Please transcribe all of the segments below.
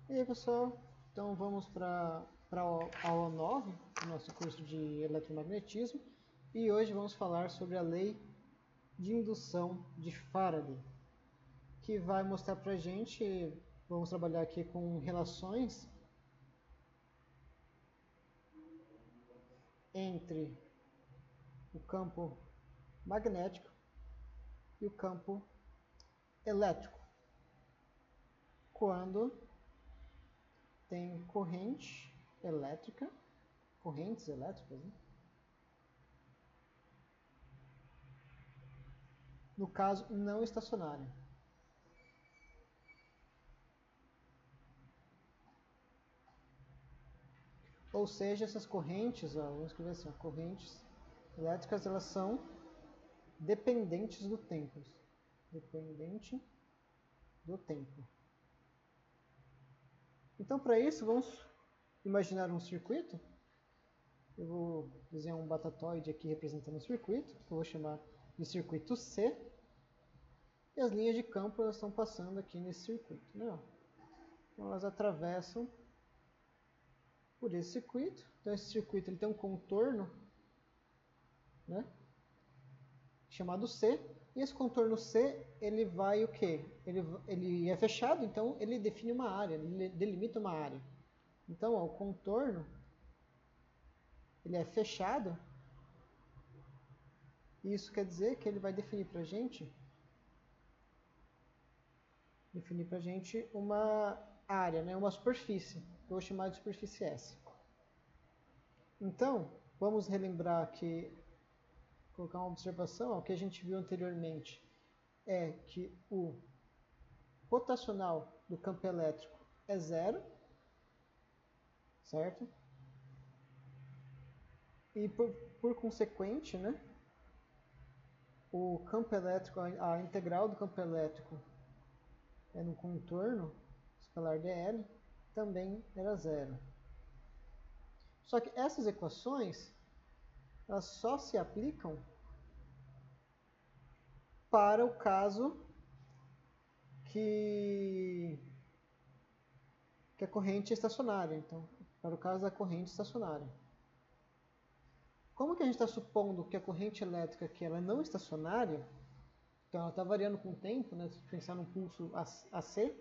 E aí pessoal, então vamos para a aula 9 do nosso curso de eletromagnetismo e hoje vamos falar sobre a lei de indução de Faraday, que vai mostrar para a gente, vamos trabalhar aqui com relações entre o campo magnético e o campo elétrico, quando tem corrente elétrica, correntes elétricas, né? No caso não estacionária. Ou seja, essas correntes, ó, vamos escrever assim, ó, correntes elétricas, elas são dependentes do tempo. Dependente do tempo. Então, para isso, vamos imaginar um circuito. Eu vou desenhar um batatoide aqui representando um circuito, que eu vou chamar de circuito C. E as linhas de campo elas estão passando aqui nesse circuito, né? Então, elas atravessam por esse circuito. Então, esse circuito ele tem um contorno, né, chamado C. E esse contorno C, ele vai o quê? Ele é fechado, então ele define uma área, ele delimita uma área. Então, ó, o contorno, ele é fechado, e isso quer dizer que ele vai definir pra gente uma área, né, uma superfície, que eu vou chamar de superfície S. Então, vamos relembrar aqui, colocar uma observação, ó, o que a gente viu anteriormente é que o rotacional do campo elétrico é zero, certo? E por consequente, né, o campo elétrico, a integral do campo elétrico no contorno escalar dl também era zero. Só que essas equações elas só se aplicam para o caso que a corrente é estacionária. Então, para o caso da corrente estacionária. Como que a gente está supondo que a corrente elétrica aqui ela é não estacionária, então ela está variando com o tempo, né? Se pensar num pulso AC,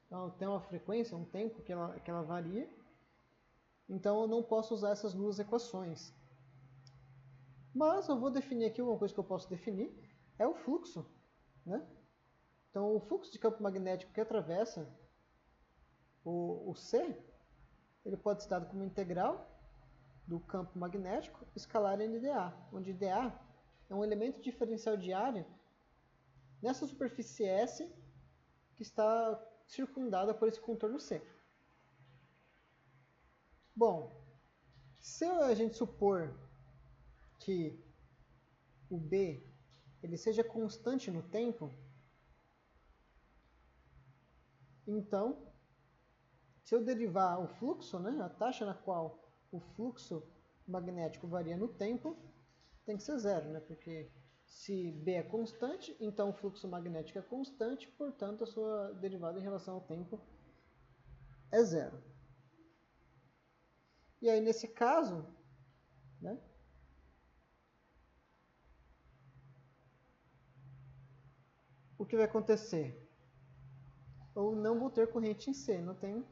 então ela tem uma frequência, um tempo que ela varia, então eu não posso usar essas duas equações. Mas eu vou definir aqui uma coisa que eu posso definir, é o fluxo, né? Então o fluxo de campo magnético que atravessa o C, ele pode ser dado como integral do campo magnético escalar em dA, onde dA é um elemento diferencial de área nessa superfície S que está circundada por esse contorno C. Bom, se a gente supor que o B ele seja constante no tempo, então, se eu derivar o fluxo, né, a taxa na qual o fluxo magnético varia no tempo, tem que ser zero, né, porque se B é constante, então o fluxo magnético é constante, portanto a sua derivada em relação ao tempo é zero. E aí nesse caso, né, o que vai acontecer? Eu não vou ter corrente em C, não tem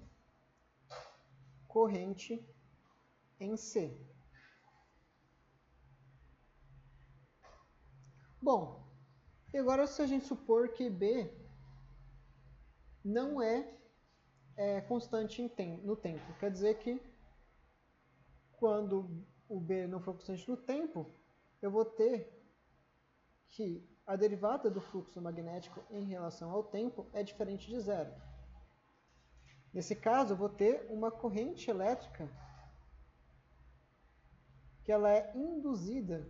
corrente em C. Bom, e agora se a gente supor que B não é constante no tempo, quer dizer que quando o B não for constante no tempo, eu vou ter que a derivada do fluxo magnético em relação ao tempo é diferente de zero. Nesse caso, eu vou ter uma corrente elétrica que ela é induzida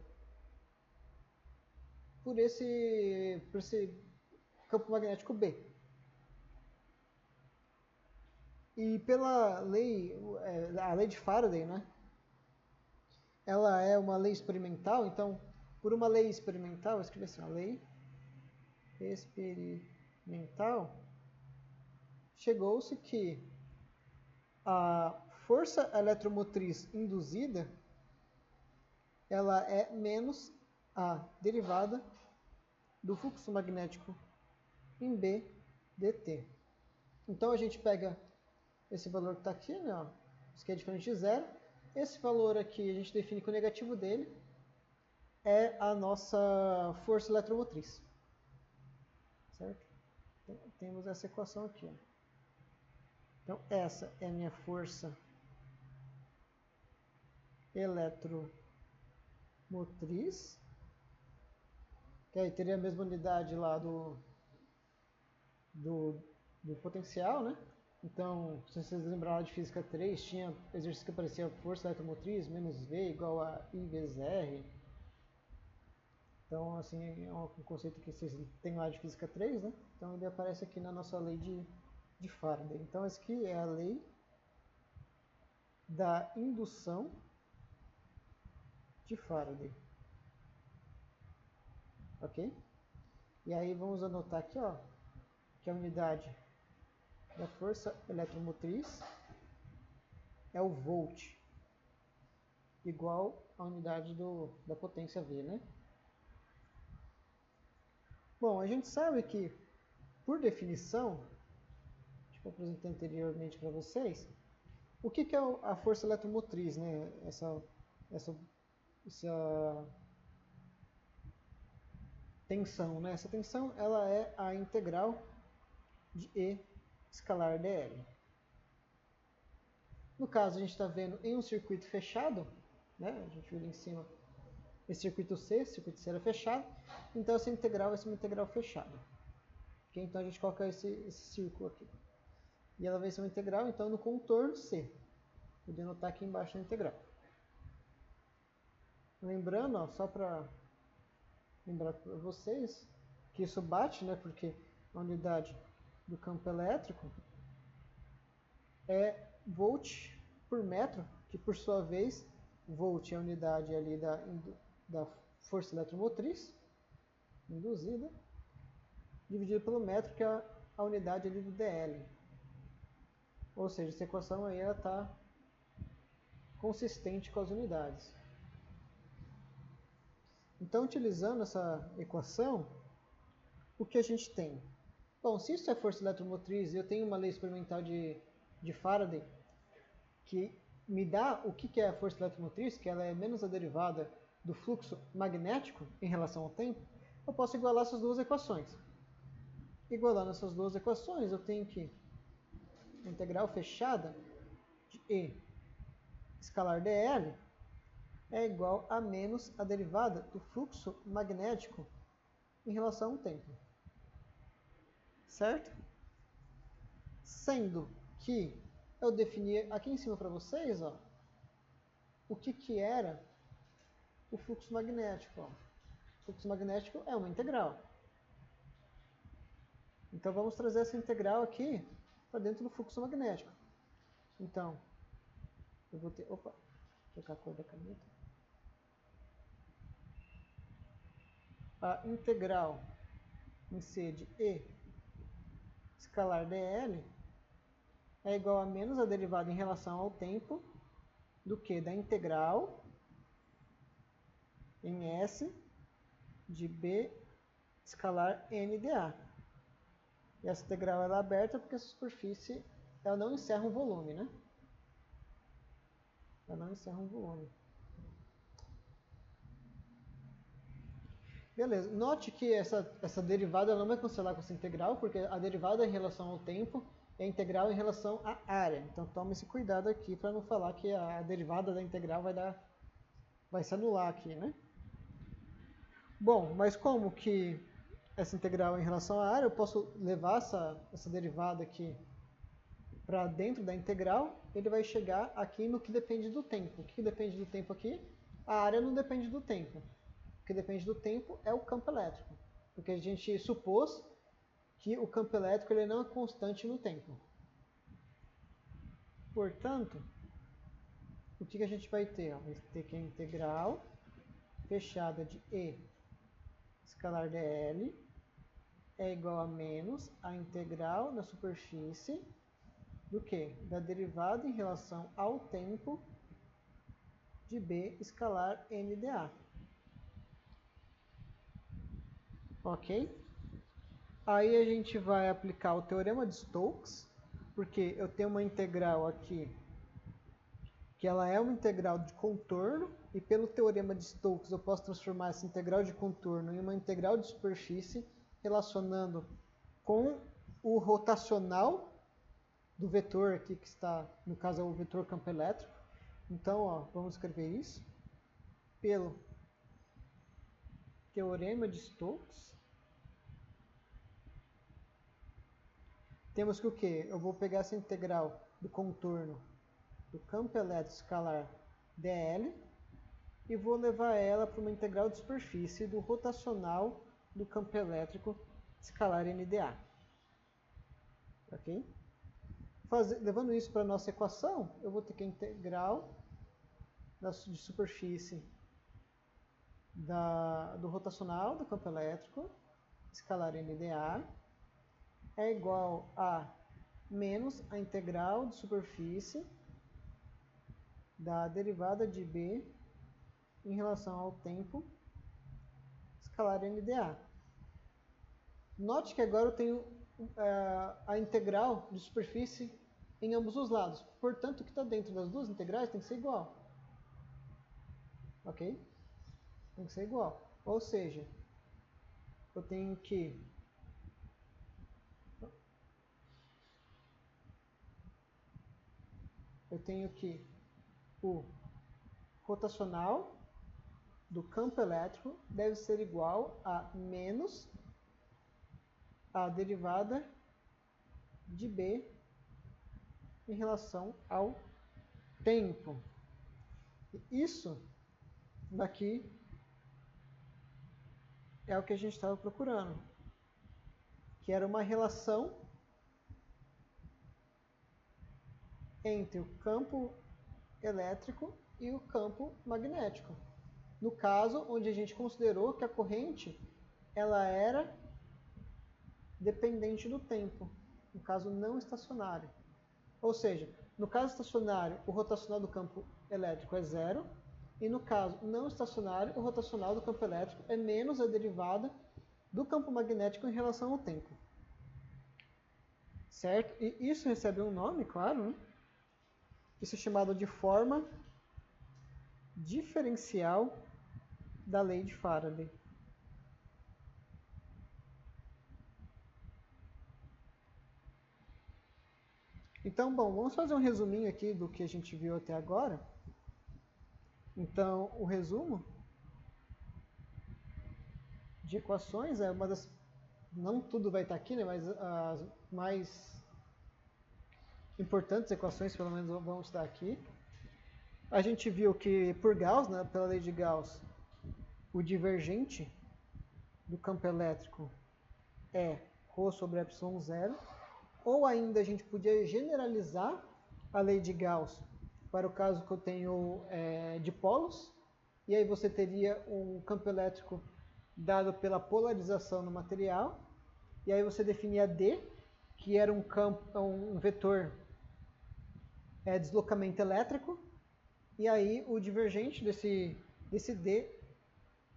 por esse campo magnético B. E pela lei, a lei de Faraday, né? Ela é uma lei experimental, então, por uma lei experimental, eu escrevi assim, a lei experimental, chegou-se que a força eletromotriz induzida, ela é menos a derivada do fluxo magnético em B dt. Então a gente pega esse valor que está aqui, né, ó, isso aqui é diferente de zero. Esse valor aqui a gente define que o negativo dele é a nossa força eletromotriz. Certo? Então, temos essa equação aqui. Ó. Então essa é a minha força eletromotriz, que aí teria a mesma unidade lá do potencial, né? Então, se vocês lembrarem de Física 3, tinha exercício que aparecia força eletromotriz menos V igual a I vezes R. Então, assim, é um conceito que vocês têm lá de Física 3, né? Então, ele aparece aqui na nossa lei de Faraday. Então, essa aqui é a lei da indução de Faraday. Ok? E aí, vamos anotar aqui, ó, que a unidade da força eletromotriz é o volt, igual à unidade da potência V, né? Bom, a gente sabe que, por definição, tipo eu apresentei anteriormente para vocês, o que é a força eletromotriz, né? Essa tensão, né? Essa tensão, ela é a integral de E escalar dl. No caso, a gente está vendo em um circuito fechado, né? A gente viu ali em cima esse circuito C era fechado, então essa integral vai ser uma integral fechada. Okay? Então a gente coloca esse círculo aqui. E ela vai ser uma integral, então, no contorno C. Vou denotar aqui embaixo a integral. Lembrando, ó, só para lembrar para vocês, que isso bate, né? Porque a unidade do campo elétrico é volt por metro, que por sua vez, volt é a unidade ali da força eletromotriz induzida, dividido pelo metro, que é a unidade ali do dl. Ou seja, essa equação aí está consistente com as unidades. Então, utilizando essa equação, o que a gente tem? Bom, se isso é força eletromotriz e eu tenho uma lei experimental de Faraday que me dá o que é a força eletromotriz, que ela é menos a derivada do fluxo magnético em relação ao tempo, eu posso igualar essas duas equações. Igualando essas duas equações, eu tenho que a integral fechada de E escalar dl é igual a menos a derivada do fluxo magnético em relação ao tempo. Certo? Sendo que eu defini aqui em cima para vocês, ó, o que era o fluxo magnético. Ó. O fluxo magnético é uma integral. Então vamos trazer essa integral aqui para dentro do fluxo magnético. Então, eu vou ter... Opa, vou trocar a cor da caneta. A integral em C de E escalar dl é igual a menos a derivada em relação ao tempo do que da integral em S de B escalar NdA. E essa integral ela é aberta porque essa superfície ela não encerra um volume, né? Ela não encerra um volume. Beleza. Note que essa derivada não vai cancelar com essa integral, porque a derivada em relação ao tempo é integral em relação à área. Então tome esse cuidado aqui para não falar que a derivada da integral vai se anular aqui, né? Bom, mas como que essa integral é em relação à área, eu posso levar essa derivada aqui para dentro da integral, ele vai chegar aqui no que depende do tempo. O que depende do tempo aqui? A área não depende do tempo. O que depende do tempo é o campo elétrico, porque a gente supôs que o campo elétrico ele não é constante no tempo. Portanto, o que a gente vai ter? Vai ter que a integral fechada de E escalar dl é igual a menos a integral da superfície do que? Da derivada em relação ao tempo de B escalar NDA. Ok? Aí a gente vai aplicar o teorema de Stokes, porque eu tenho uma integral aqui, que ela é uma integral de contorno, e pelo teorema de Stokes eu posso transformar essa integral de contorno em uma integral de superfície, relacionando com o rotacional do vetor aqui, que está, no caso é o vetor campo elétrico. Então, ó, vamos escrever isso. Pelo teorema de Stokes, temos que o quê? Eu vou pegar essa integral do contorno do campo elétrico escalar dl e vou levar ela para uma integral de superfície do rotacional do campo elétrico escalar NDA. Ok? Levando isso para a nossa equação, eu vou ter que a integral de superfície do rotacional do campo elétrico escalar NDA é igual a menos a integral de superfície da derivada de B em relação ao tempo escalar NDA. Note que agora eu tenho a integral de superfície em ambos os lados. Portanto, o que está dentro das duas integrais tem que ser igual. Ok? Tem que ser igual. Ou seja, eu tenho que o rotacional do campo elétrico deve ser igual a menos a derivada de B em relação ao tempo. Isso daqui é o que a gente estava procurando, que era uma relação entre o campo elétrico e o campo magnético. No caso, onde a gente considerou que a corrente ela era dependente do tempo, no caso não estacionário. Ou seja, no caso estacionário, o rotacional do campo elétrico é zero, e no caso não estacionário, o rotacional do campo elétrico é menos a derivada do campo magnético em relação ao tempo. Certo? E isso recebe um nome, claro, né? Isso é chamado de forma diferencial da lei de Faraday. Então, bom, vamos fazer um resuminho aqui do que a gente viu até agora. Então, o resumo de equações é uma das... Não tudo vai estar aqui, né, mas as mais importantes equações, pelo menos, vão estar aqui. A gente viu que, por Gauss, né, pela lei de Gauss, o divergente do campo elétrico é ρ sobre ε0, ou ainda a gente podia generalizar a lei de Gauss para o caso que eu tenho dipolos, e aí você teria um campo elétrico dado pela polarização no material, e aí você definia D, que era um vetor deslocamento elétrico, e aí o divergente desse D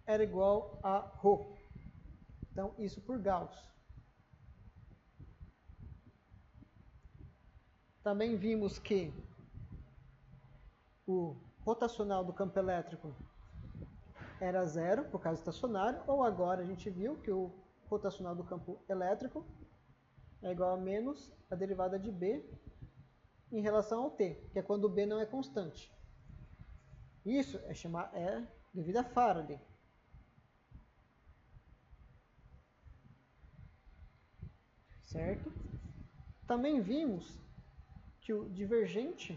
era igual a ρ. Então, isso por Gauss. Também vimos que o rotacional do campo elétrico era zero, por caso estacionário, ou agora a gente viu que o rotacional do campo elétrico é igual a menos a derivada de B em relação ao T, que é quando o B não é constante. Isso é devido a Faraday. Certo? Também vimos que o divergente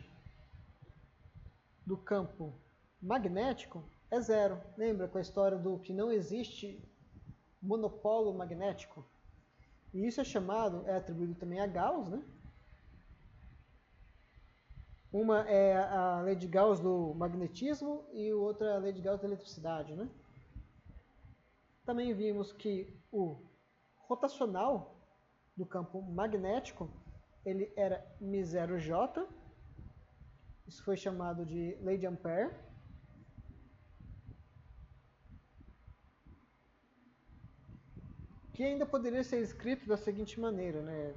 do campo magnético é zero. Lembra com a história do que não existe monopolo magnético? E isso é atribuído também a Gauss, né? Uma é a lei de Gauss do magnetismo e outra é a lei de Gauss da eletricidade, né? Também vimos que o rotacional do campo magnético ele era μ0J, isso foi chamado de lei de Ampère. Que ainda poderia ser escrito da seguinte maneira, né?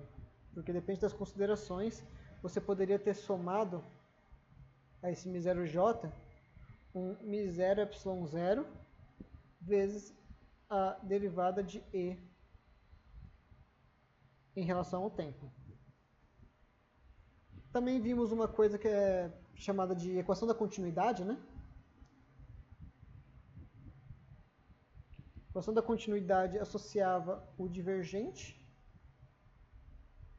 Porque depende das considerações, você poderia ter somado a esse μ0J um μ0ε0 vezes a derivada de E em relação ao tempo. Também vimos uma coisa que é chamada de equação da continuidade, né? A equação da continuidade associava o divergente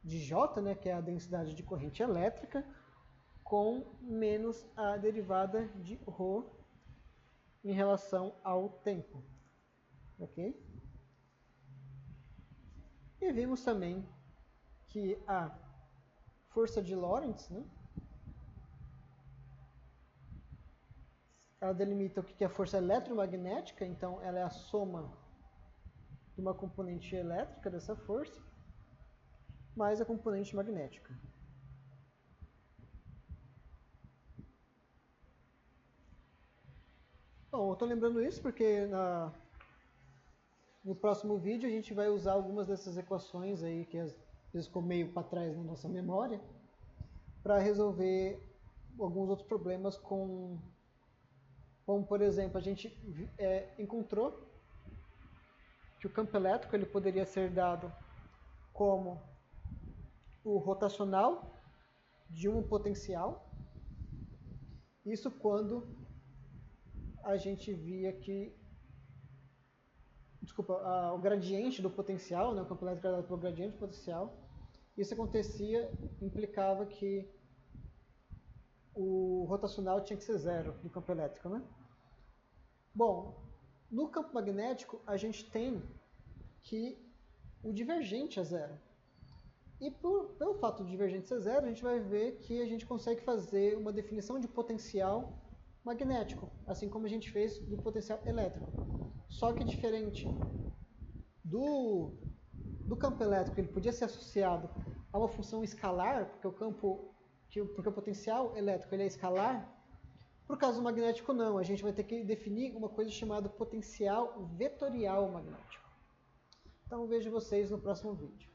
de J, né, que é a densidade de corrente elétrica, com menos a derivada de ρ em relação ao tempo. Ok? E vimos também que a força de Lorentz, né, ela delimita o que é a força eletromagnética, então ela é a soma de uma componente elétrica dessa força, mais a componente magnética. Bom, eu estou lembrando isso porque no próximo vídeo a gente vai usar algumas dessas equações aí que às vezes ficou meio para trás na nossa memória para resolver alguns outros problemas como, por exemplo, a gente encontrou que o campo elétrico ele poderia ser dado como o rotacional de um potencial. Isso quando a gente via que o gradiente do potencial, né, o campo elétrico era dado pelo gradiente do potencial. Isso acontecia, implicava que o rotacional tinha que ser zero do campo elétrico, né? Bom, no campo magnético a gente tem que o divergente é zero. E pelo fato do divergente ser zero, a gente vai ver que a gente consegue fazer uma definição de potencial magnético, assim como a gente fez do potencial elétrico. Só que diferente do campo elétrico, ele podia ser associado a uma função escalar, porque o potencial elétrico ele é escalar. Por caso do magnético, não. A gente vai ter que definir uma coisa chamada potencial vetorial magnético. Então, vejo vocês no próximo vídeo.